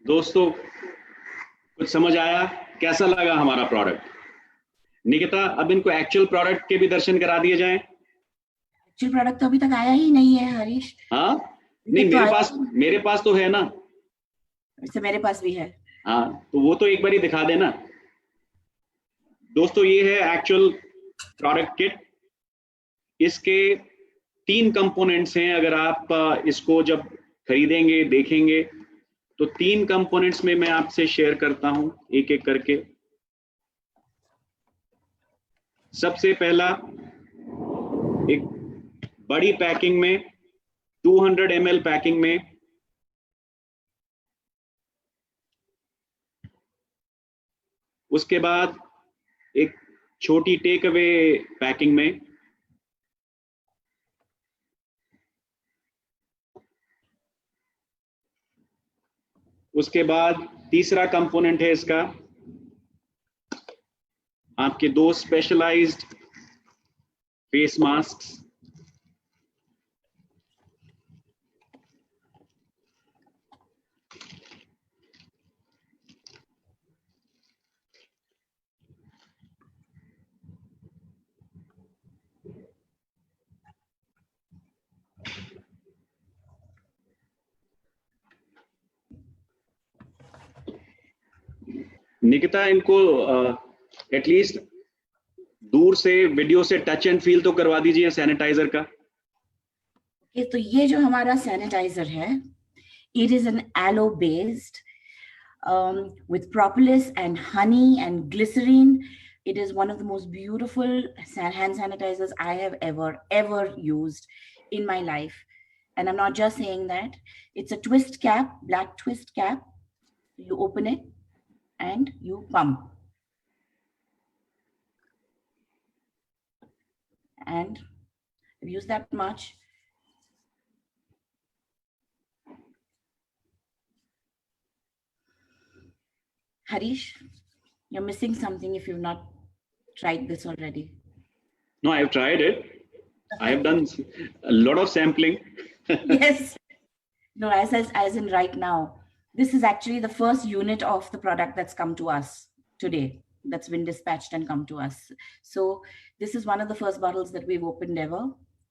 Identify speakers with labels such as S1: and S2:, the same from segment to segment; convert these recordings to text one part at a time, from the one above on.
S1: दोस्तों, कुछ समझ आया? कैसा लगा हमारा प्रोडक्ट? निकिता, अब इनको एक्चुअल प्रोडक्ट के भी दर्शन करा दिए जाएं।
S2: एक्चुअल प्रोडक्ट तो अभी तक आया ही नहीं है हरीश।
S1: हाँ, नहीं, मेरे पास तो है ना।
S2: वैसे मेरे पास भी है।
S1: हाँ, तो वो तो एक बार ही दिखा देना। दोस्तों, ये है एक्चुअल प्रोडक्ट किट। इसके 3 कंपोनेंट्स हैं। अगर आप इसको जब खरीदेंगे, देखेंगे, तो 3 कंपोनेंट्स में मैं आपसे शेयर करता हूं एक एक करके। सबसे पहला, एक बड़ी पैकिंग में 200 ml पैकिंग में उसके बाद एक छोटी टेक अवे पैकिंग में, उसके बाद तीसरा कंपोनेंट है इसका आपके 2 स्पेशलाइज्ड फेस मास्क। निकिता, इनको एटलीस्ट दूर से वीडियो से टच एंड फील तो करवा दीजिए सैनिटाइजर का।
S2: तो ये जो हमारा सैनिटाइजर है, it is an aloe based with propolis and honey and glycerine. It is one of the most beautiful hand sanitizers I have ever used in my life. And I'm not just saying that. It's a twist cap, black twist cap. You open it and you pump. And I've used that much. Harish, you're missing something if you've not tried this already.
S1: No, I've tried it. I have done a lot of sampling.
S2: Yes. No, as in right now, this is actually the first unit of the product that's come to us today, that's been dispatched and come to us. So this is one of the first bottles that we've opened ever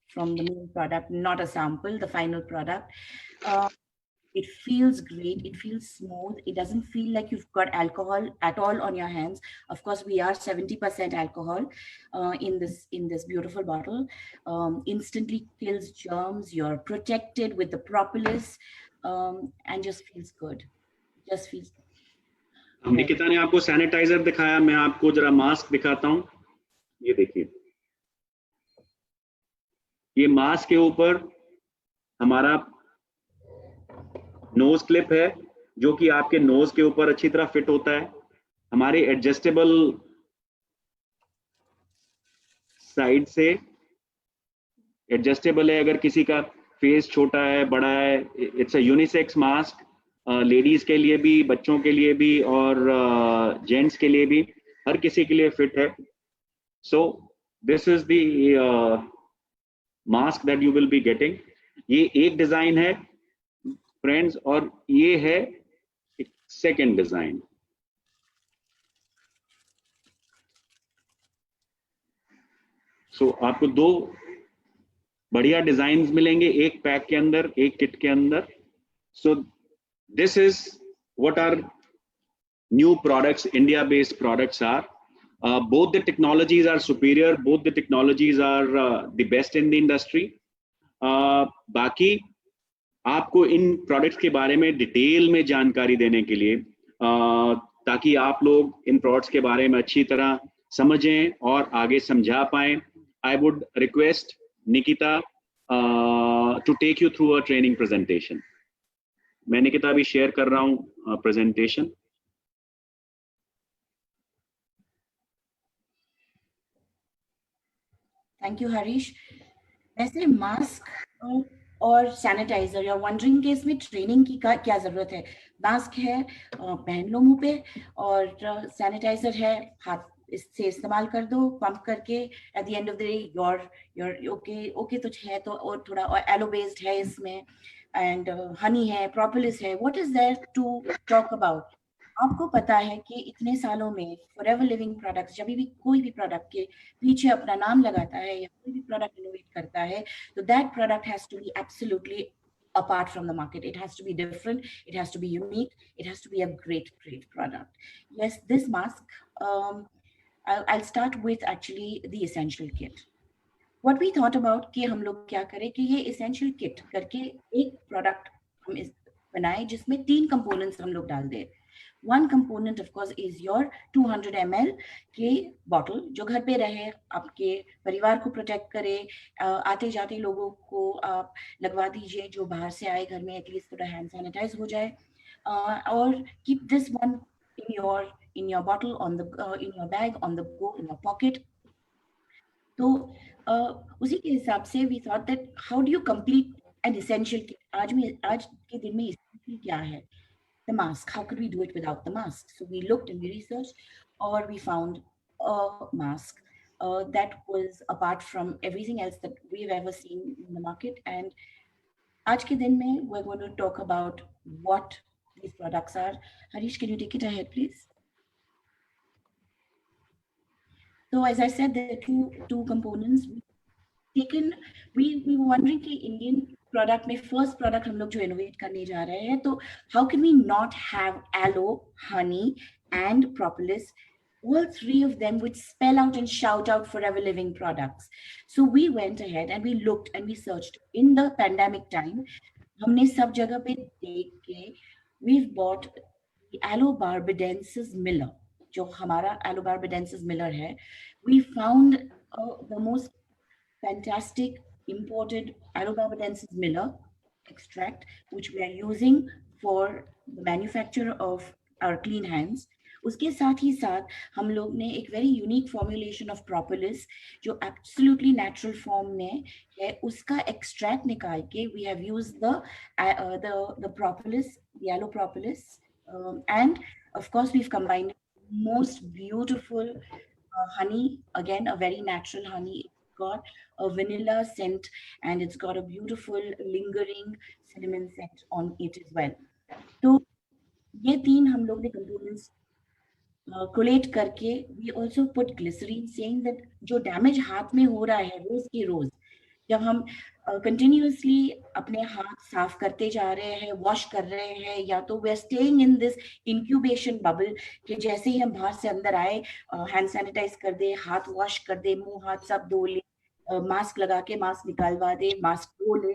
S2: from the main product, not a sample, the final product. It feels great. It feels smooth. It doesn't feel like you've got alcohol at all on your hands. Of course, we are 70% alcohol in this beautiful bottle. Instantly kills germs. You're protected with the propolis, and just feels good. Just feels.
S1: Nikita ने आपको sanitiser दिखाया, मैं आपको जरा mask दिखाता हूं। ये देखिए, ये मास्क के ऊपर हमारा नोज क्लिप है, जो कि आपके नोज के ऊपर अच्छी तरह फिट होता है। हमारे एडजस्टेबल साइड से एडजस्टेबल है, अगर किसी का फेस छोटा है, बड़ा है, it's a unisex mask. Ladies के लिए भी, बच्चों के लिए भी और जेंट्स के लिए भी, हर किसी के लिए फिट है. सो this is the mask that you will be getting. ये एक डिजाइन है फ्रेंड्स, और ये है सेकेंड डिजाइन. सो आपको दो बढ़िया डिजाइन मिलेंगे एक पैक के अंदर, एक किट के अंदर. So this is what are new products, India based products are. Both the technologies are superior, both the technologies are the best in the industry. बाकी आपको इन प्रोडक्ट्स के बारे में डिटेल में जानकारी देने के लिए, ताकि आप लोग इन प्रोडक्ट्स के बारे में अच्छी तरह समझें और आगे समझा पाएं, I would request Nikita to take you through a training presentation. मैं निकिता भी शेयर कर रहा हूँ प्रेजेंटेशन.
S2: Thank you Harish. वैसे मास्क और सैनिटाइजर, या वंडरिंग के इसमें ट्रेनिंग की क्या जरूरत है? मास्क है, पहन लो मुंह पे, और सैनिटाइजर है, हाथ इससे इस्तेमाल कर दो पंप करके. At the end of the day your okay तो है, तो और थोड़ा एलो बेस्ड है इसमें, एंड हनी है, प्रोपोलिस है. What is there to talk about? आपको पता है कि इतने सालों में फॉरएवर लिविंग प्रोडक्ट्स, जब भी कोई भी प्रोडक्ट के पीछे अपना नाम लगाता है या कोई भी प्रोडक्ट इनोवेट करता है, तो that product has to be absolutely apart from the market. It has to be different, it has to be unique, it has to be a great product. Yes, this mask, I'll start with actually the essential kit. What we thought about कि हम लोग क्या करें कि ये essential kit करके एक product हम बनाए जिसमें 3 कंपोनेंट्स हम लोग डाल दें. One component of course is your 200 ml के बॉटल, जो घर पे रहे, आपके परिवार को प्रोटेक्ट करे, आते जाते लोगों को आप लगवा दीजिए, जो बाहर से आए घर में एटलीस्ट थोड़ा हैंड सैनिटाइज हो जाए. और keep this one in your bottle, on the in your bag, on the go, in your pocket. तो उसी के हिसाब से we thought that how do you complete an essential kit? आज के दिन में essential क्या है? The mask. How could we do it without the mask? So we looked and we researched, or we found a mask that was apart from everything else that we've ever seen in the market. And आज के दिन में we're going to talk about what these products are. Harish, can you take it ahead, please? So as I said, there are two components. We were wondering कि Indian product में first product हम लोग जो innovate करने जा रहे हैं, तो how can we not have aloe, honey and propolis, all three of them which spell out and shout out forever living products. So we went ahead and we looked and we searched. In the pandemic time, हमने सब जगह पे देख के we've bought the Aloe barbadensis Miller, जो हमारा Aloe barbadensis Miller है. We found the most fantastic imported Aloe barbadensis Miller extract, which we are using for the manufacture of our clean hands. उसके साथ ही साथ हम लोग ने एक very unique formulation of propolis, जो absolutely natural form में है, उसका extract निकाल के we have used the propolis, the aloe propolis, and of course we've combined most beautiful honey, again a very natural honey. It's got a vanilla scent and it's got a beautiful lingering cinnamon scent on it as well. तो ये 3 हम लोग ने components collate करके we also put glycerine, saying that जो damage हाथ में हो रहा है रोज के रोज, जब हम continuously अपने हाथ साफ करते जा रहे हैं, वॉश कर रहे हैं, या तो we are staying in this incubation bubble कि जैसे ही हम बाहर से अंदर आए हैंड सैनिटाइज कर दे, हाथ वॉश कर दे, मुंह हाथ सब धो ले, मास्क लगा के मास्क निकालवा दे, मास्क धो ले.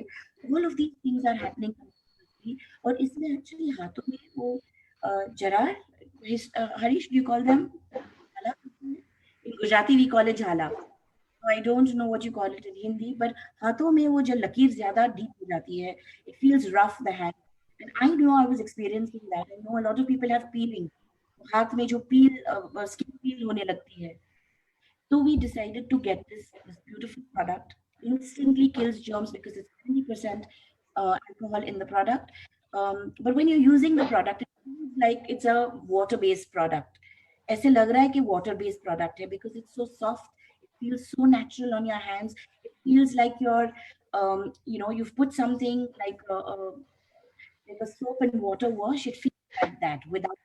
S2: All of these things are happening. और इसमें एक्चुअली हाथों में वो जरा, Harish, do you call them jhala? In Gujarati we call it jhala. I don't know what you call it in Hindi, but हाथों में वो जो लकीर ज़्यादा deep हो जाती है, it feels rough the hand. And I know I was experiencing that. I know a lot of people have peeling. हाथ में जो skin peel होने लगती है. So we decided to get this beautiful product. Instantly kills germs because it's 70% alcohol in the product. But when you're using the product, it feels like it's a water-based product. ऐसे लग रहा है कि water-based product है because it's so soft. It feels so natural on your hands. It feels like you're, you've put something like a soap and water wash. It feels like that without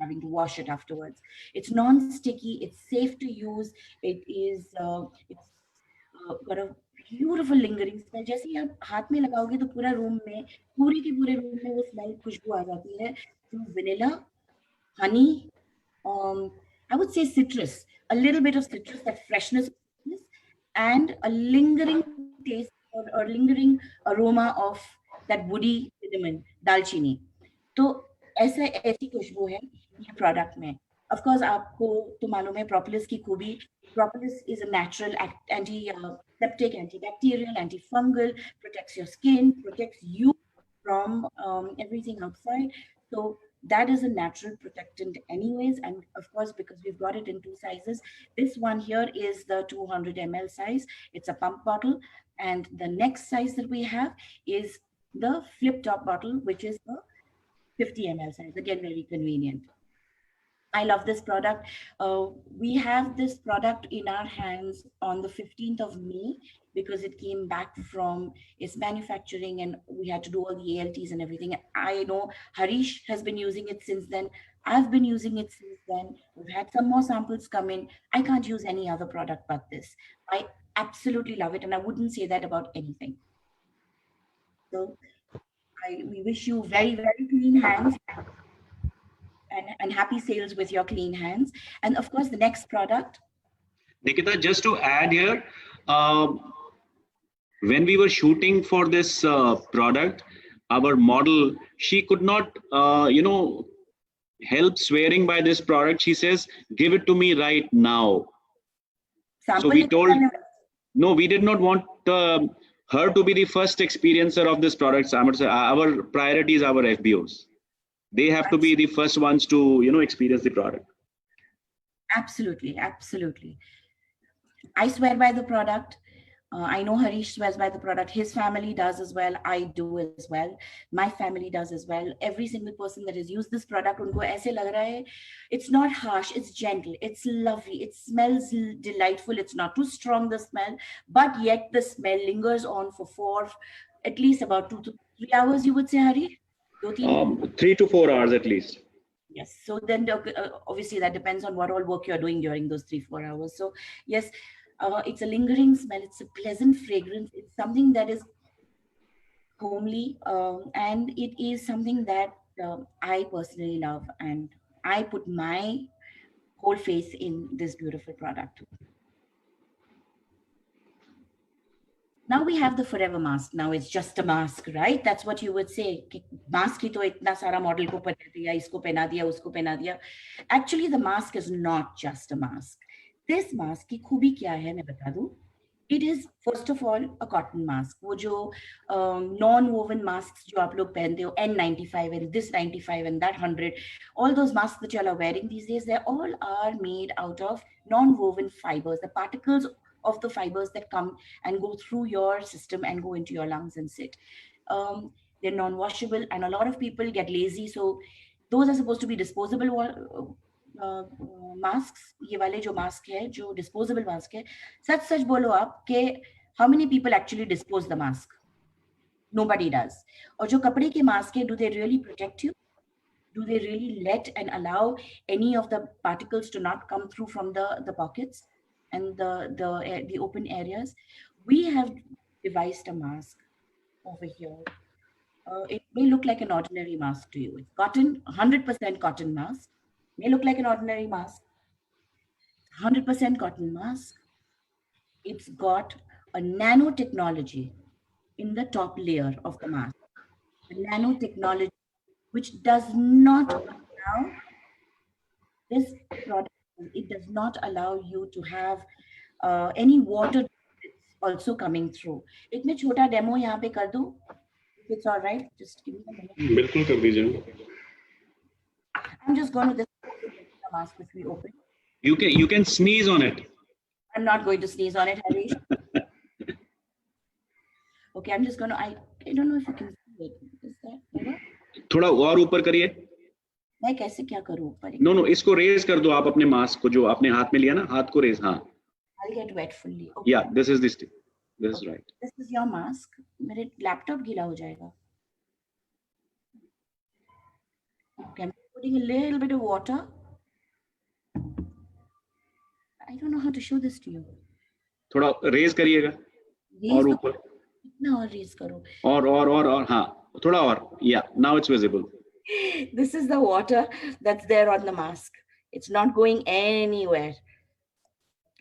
S2: having to wash it afterwards. It's non-sticky. It's safe to use. It's got a beautiful lingering smell. जैसे ही आप हाथ में लगाओगे तो पूरा room में, पूरे के पूरे रूम में वो स्मेल खुशबू आ जाती है. So vanilla, honey, I would say citrus, a little bit of citrus, that freshness, and a lingering taste or lingering aroma of that woody cinnamon, dalchini. तो ऐसा ऐसी खुशबू है ये प्रोडक्ट में. ऑफ कोर्स आपको तो मालूम है प्रोपोलिस की खूबी. Propolis is a natural anti septic, antibacterial, antifungal, protects your skin, protects you from everything outside. So that is a natural protectant anyways. And of course, because we've got it in two sizes, this one here is the 200 ml size. It's a pump bottle. And the next size that we have is the flip top bottle, which is the 50 ml size. Again, very convenient. I love this product. We have this product in our hands on the 15th of May because it came back from its manufacturing and we had to do all the ALTs and everything. I know Harish has been using it since then. I've been using it since then. We've had some more samples come in. I can't use any other product but this. I absolutely love it, and I wouldn't say that about anything. So we wish you very, very clean hands and happy sales with your clean hands. And of course, the next product.
S1: Nikita, just to add here, when we were shooting for this product, our model, she could not, help swearing by this product. She says, give it to me right now. So we told, no, we did not want her to be the first experiencer of this product. Our priority is our FBOs. They have to be the first ones to, experience the product.
S2: Absolutely, absolutely. I swear by the product. I know Harish swears by the product. His family does as well. I do as well. My family does as well. Every single person that has used this product, unko aise lag raha hai. It's not harsh. It's gentle. It's lovely. It smells delightful. It's not too strong, the smell, but yet the smell lingers on for at least about 2 to 3 hours, you would say, Harish?
S1: 3 to 4 hours at least.
S2: Yes. So then obviously that depends on what all work you're doing during those 3-4 hours. So yes, it's a lingering smell. It's a pleasant fragrance. It's something that is homely, and it is something that I personally love, and I put my whole faith in this beautiful product. Now we have the Forever mask. Now it's just a mask, right? That's what you would say. Mask hi to itna sara model ko pehna diya, isko pehna diya, usko pehna diya. Actually, the mask is not just a mask. This mask ki खूबी क्या है मैं बता दूं. It is first of all a cotton mask. वो जो non-woven masks जो आप लोग पहनते हो, N95 and this 95 and that 100, all those masks that you all are wearing these days, they all are made out of non-woven fibers. The particles of the fibers that come and go through your system and go into your lungs and sit. They're non-washable, and a lot of people get lazy. So those are supposed to be disposable masks. ये वाले जो mask है, जो disposable mask है, सच बोलो आप कि how many people actually dispose the mask? Nobody does. और जो कपड़े के mask है, do they really protect you? Do they really let and allow any of the particles to not come through from the pockets and the open areas? We have devised a mask over here. It may look like an ordinary mask to you. It's cotton, 100% cotton mask. May look like an ordinary mask. 100% cotton mask. It's got a nanotechnology in the top layer of the mask. The nanotechnology, which does not allow this product, it does not allow you to have any water also coming through. एक मैं छोटा demo यहाँ पे कर दूँ. If it's all right, just give me a minute.
S1: बिल्कुल कर दीजिए.
S2: I'm just going to this mask which we open.
S1: You can sneeze on it.
S2: I'm not going to sneeze on it, Harish. Okay, I'm just going to, I don't know if you can see it. Is that better?
S1: थोड़ा और ऊपर करिए।
S2: मैं कैसे क्या करूँ ऊपर?
S1: No no, इसको रेज कर दो आप, अपने मास्क को जो आपने हाथ में लिया ना, हाथ को रेज, हाँ।
S2: I'll get wet fully.
S1: या
S2: Okay.
S1: This is this is
S2: Okay.
S1: Right.
S2: This is your mask. मेरे लैपटॉप गीला हो जाएगा. Okay, I'm putting a little bit of water. I don't know how to show this to you.
S1: थोड़ा raise करिएगा
S2: Raise
S1: और
S2: तो
S1: ऊपर,
S2: कितना और raise करूँ?
S1: और हाँ, थोड़ा और, या now it's visible.
S2: This is the water that's there on the mask. It's not going anywhere.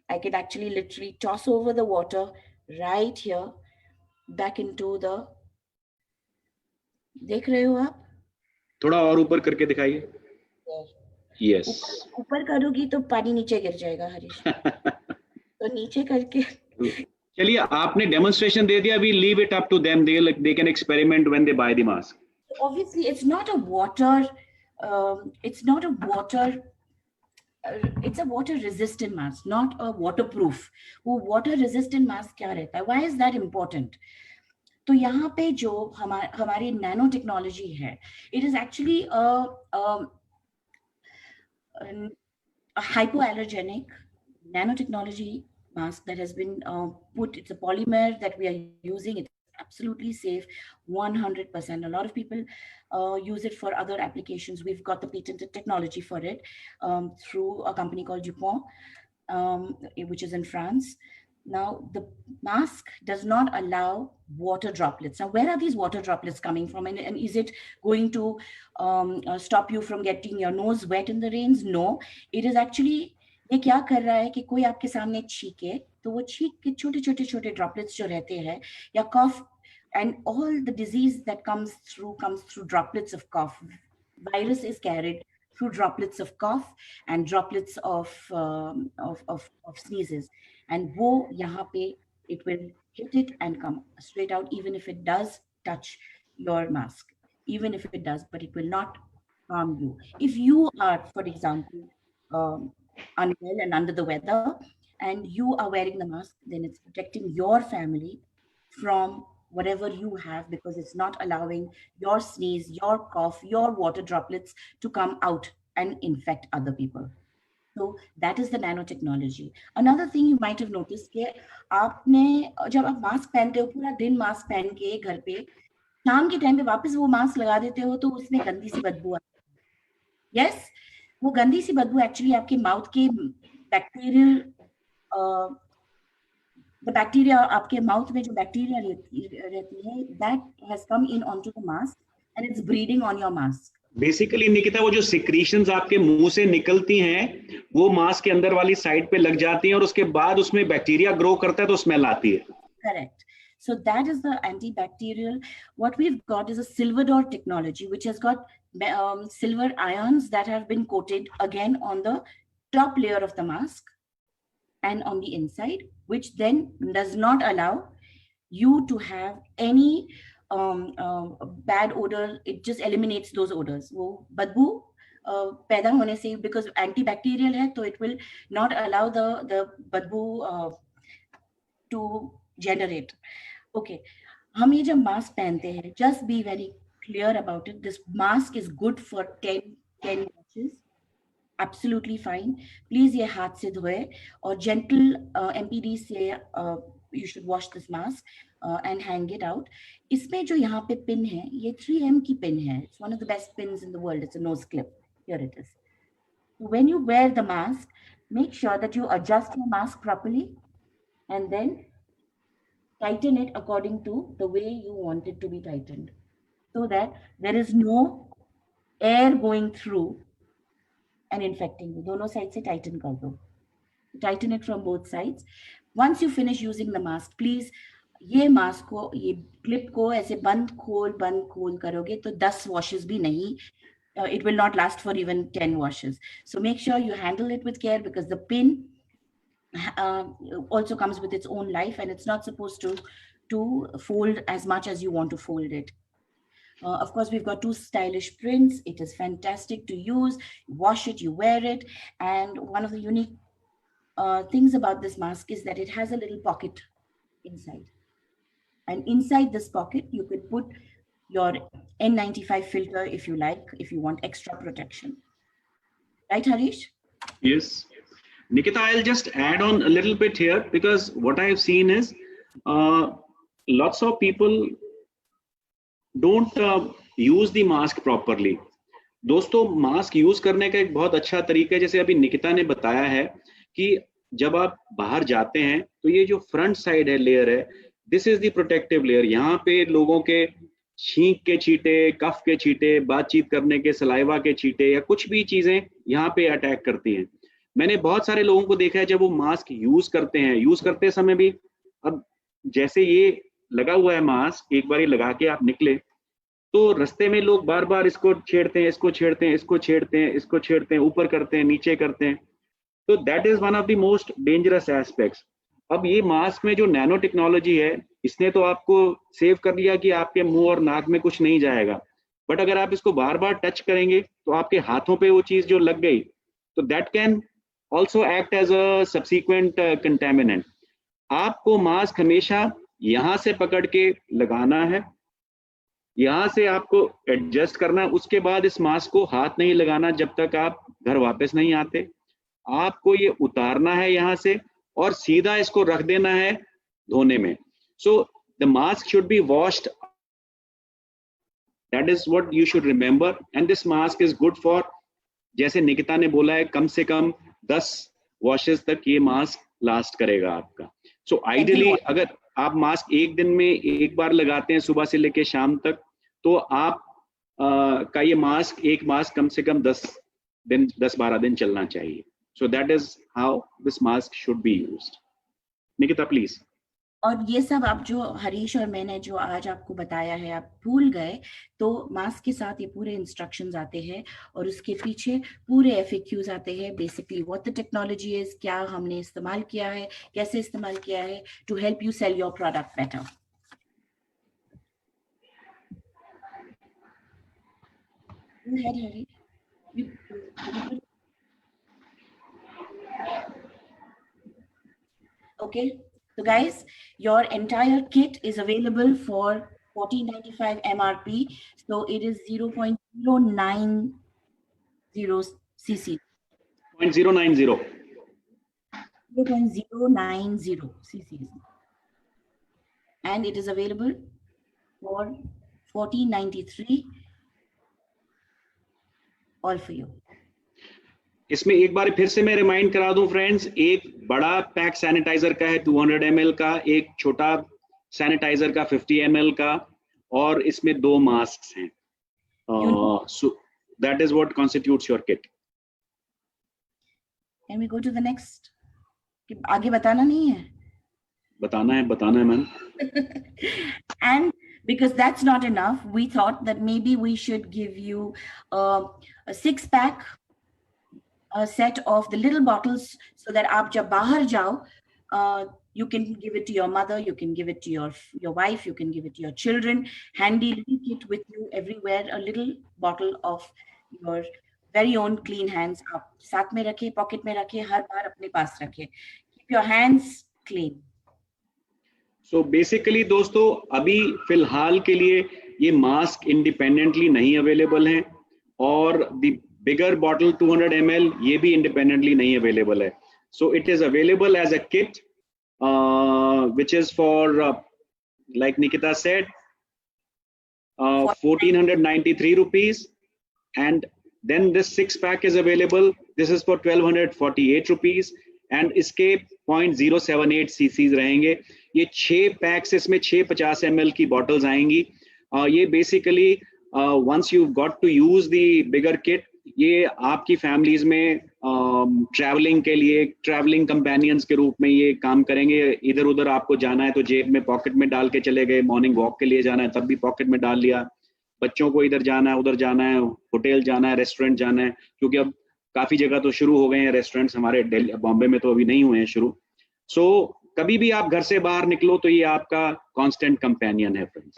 S2: I can actually literally toss over the water right here back into the. देख रहे हो आप?
S1: थोड़ा और ऊपर करके दिखाइए। यस।
S2: ऊपर करोगी तो पानी नीचे गिर जाएगा हरीश। तो नीचे करके।
S1: चलिए, आपने डेमोन्स्ट्रेशन दे दिया, अभी leave it up to them, they can experiment when they buy the mask.
S2: Obviously, it's not a water. It's not a water. It's a water resistant mask, not a waterproof. वो water resistant mask क्या रहता है? Why is that important? तो यहाँ पे जो हमारी nano technology है, it is actually a hypoallergenic nanotechnology mask that has been put. It's a polymer that we are using. It's absolutely safe, 100%. A lot of people use it for other applications. We've got the patented technology for it through a company called DuPont, which is in France. Now, the mask does not allow water droplets. Now, where are these water droplets coming from? And is it going to stop you from getting your nose wet in the rains? No, it is actually, ये क्या कर रहा है कि कोई आपके सामने छींके तो वो छींक के छोटे छोटे छोटे ड्रॉपलेट्स जो रहते हैं, या कॉफ, and all the disease that comes through droplets of cough. Virus is carried through droplets of cough and droplets of sneezes, and wo yahan pe it will hit it and come straight out, even if it does touch your mask, even if it does, but it will not harm you. If you are, for example, unwell and under the weather, and you are wearing the mask, then it's protecting your family from whatever you have, because it's not allowing your sneeze, your cough, your water droplets to come out and infect other people. So that is the nanotechnology. Another thing you might have noticed कि आपने जब आप mask पहनते हो, पूरा दिन mask पहन के घर पे, शाम के टाइम पे वापस वो मास्क लगा देते हो तो उसमें गंदी सी बदबू आती है। Yes, वो गंदी सी बदबू एक्चुअली आपके माउथ के बैक्टीरियल the bacteria आपके माउथ में जो बैक्टीरिया रहती है, that has come in onto the mask and it's breeding on your mask.
S1: Basically Nikita, वो जो सिक्रीशंस आपके मुंह से निकलती हैं वो मास्क के अंदर वाली साइड पे लग जाती हैं और उसके बाद उसमें बैक्टीरिया ग्रो करता है तो स्मेल आती है।
S2: Correct. So that is the antibacterial. What we've got is a silver dot technology, which has got silver ions that have been coated again on the top layer of the mask and on the inside, which then does not allow you to have any bad odor. It just eliminates those odors. वो बदबू पैदा होने से, because antibacterial है, तो it will not allow the बदबू to generate. Okay, हम ये जब मास्क पहनते हैं, just be very clear about it. This mask is good for 10 washes. Absolutely fine. Please ये हाथ से धोए और gentle MPD से you should wash this mask and hang it out. इसमें जो यहाँ पे pin है, ये 3M की pin है. It's one of the best pins in the world. It's a nose clip. Here it is. When you wear the mask, make sure that you adjust your mask properly and then tighten it according to the way you want it to be tightened, so that there is no air going through and infecting you. दोनों side से tighten कर दो. Tighten it from both sides. Once you finish using the mask, please ये mask को, ये clip को ऐसे बंद खोल करोगे तो 10 washes भी नहीं. It will not last for even 10 washes. So make sure you handle it with care, because the pin also comes with its own life, and it's not supposed to fold as much as you want to fold it. Of course, we've got 2 stylish prints. It is fantastic to use. You wash it, you wear it. And one of the unique things about this mask is that it has a little pocket inside. And inside this pocket, you could put your N95 filter if you like, if you want extra protection. Right, Harish?
S1: Yes. Nikita, I'll just add on a little bit here, because what I have seen is lots of people don't use the mask properly. दोस्तों, mask use करने का एक बहुत अच्छा तरीका है, जैसे अभी निकिता ने बताया है कि जब आप बाहर जाते हैं तो ये जो फ्रंट साइड है लेयर है, this is the protective layer. यहाँ पे लोगों के छींक के छींटे, कफ के छींटे, बातचीत करने के सलाइवा के छींटे या कुछ भी चीजें यहाँ पे अटैक करती हैं. मैंने बहुत सारे लोगों को देखा है जब वो मास्क यूज करते समय भी, अब जैसे ये लगा हुआ है मास्क, एक बार ये लगा के आप निकले तो रास्ते में लोग बार बार इसको छेड़ते हैं, इसको छेड़ते हैं, इसको छेड़ते हैं, इसको छेड़ते हैं, ऊपर करते हैं, नीचे करते हैं. तो that is one of the most dangerous aspects. अब ये मास्क में जो नैनो टेक्नोलॉजी है, इसने तो आपको सेव कर लिया कि आपके मुंह और नाक में कुछ नहीं जाएगा, बट अगर आप इसको बार बार टच करेंगे तो आपके हाथों पे वो चीज जो लग गई, तो that can also act as a subsequent contaminant. आपको मास्क हमेशा यहाँ से पकड़ के लगाना है, यहाँ से आपको एडजस्ट करना है. उसके बाद इस मास्क को हाथ नहीं लगाना जब तक आप घर वापस नहीं आते. आपको ये उतारना है यहाँ से और सीधा इसको रख देना है धोने में. So the mask should be washed. That is what you should remember. And this mask is good for, जैसे निकिता ने बोला है, कम से कम 10 वॉशेस तक ये मास्क लास्ट करेगा आपका. सो आइडियली अगर आप मास्क एक दिन में एक बार लगाते हैं सुबह से लेके शाम तक, तो आप का ये मास्क, एक मास्क कम से कम 10-12 दिन चलना चाहिए. So that is how this mask should be used. Nikita please.
S2: और ये सब आप जो हरीश और मैंने जो आज आपको बताया है, आप भूल गए तो मास्क के साथ ये पूरे इंस्ट्रक्शंस आते हैं और उसके पीछे पूरे FAQs आते हैं. Basically what the technology is, क्या हमने इस्तेमाल किया है, कैसे इस्तेमाल किया है, to help you sell your product better. Okay. So guys, your entire kit is available for $14.95 MRP. So it is 0.090 cc.
S1: 0.090.
S2: 0.090 cc. And it is available for $14.93. All for you.
S1: इसमें एक बार फिर से मैं रिमाइंड करा दूं friends, एक बड़ा pack sanitiser का है 200 ml का, एक छोटा सैनिटाइजर का 50 ml का, और इसमें 2 मास्क हैं. So that is what constitutes your kit.
S2: Can we go to the next? आगे बताना नहीं है?
S1: बताना है ma'am.
S2: And because that's not enough, we thought that maybe we should give you a 6-pack set of the little bottles, so that aap jab bahar jao, you can give it to your mother, you can give it to your wife, you can give it to your children. Handy little kit with you everywhere, a little bottle of your very own clean hands. Aap saath mein rakhiye, pocket mein rakhiye, har baar apne paas rakhiye. Keep your hands clean.
S1: So basically दोस्तों, अभी फिलहाल के लिए ये mask independently नहीं available हैं, और the bigger bottle 200 ml ये भी इंडिपेंडेंटली नहीं अवेलेबल है. So it is available as a kit which is for like Nikita said, 1493 rupees, and then this 6-pack is available. This is for 1248 rupees, and इसके 0.078 cc's रहेंगे. ये 6 PACS, इसमें 6 50 ml की bottles आएंगी. ये basically once you've got to use the bigger kit, ये आपकी families में ट्रैवलिंग के लिए, ट्रैवलिंग कंपेनियंस के रूप में ये काम करेंगे. इधर उधर आपको जाना है तो जेब में पॉकेट में डाल के चले गए, मॉर्निंग वॉक के लिए जाना है तब भी पॉकेट में डाल लिया, बच्चों को इधर जाना है उधर जाना है, होटल जाना है, रेस्टोरेंट जाना है, क्योंकि अब काफी जगह तो शुरू हो गए हैं रेस्टोरेंट्स, हमारे दिल्ली बॉम्बे में तो अभी नहीं हुए हैं शुरू. सो कभी भी आप घर से बाहर निकलो तो ये आपका कांस्टेंट कंपेनियन है फ्रेंड्स.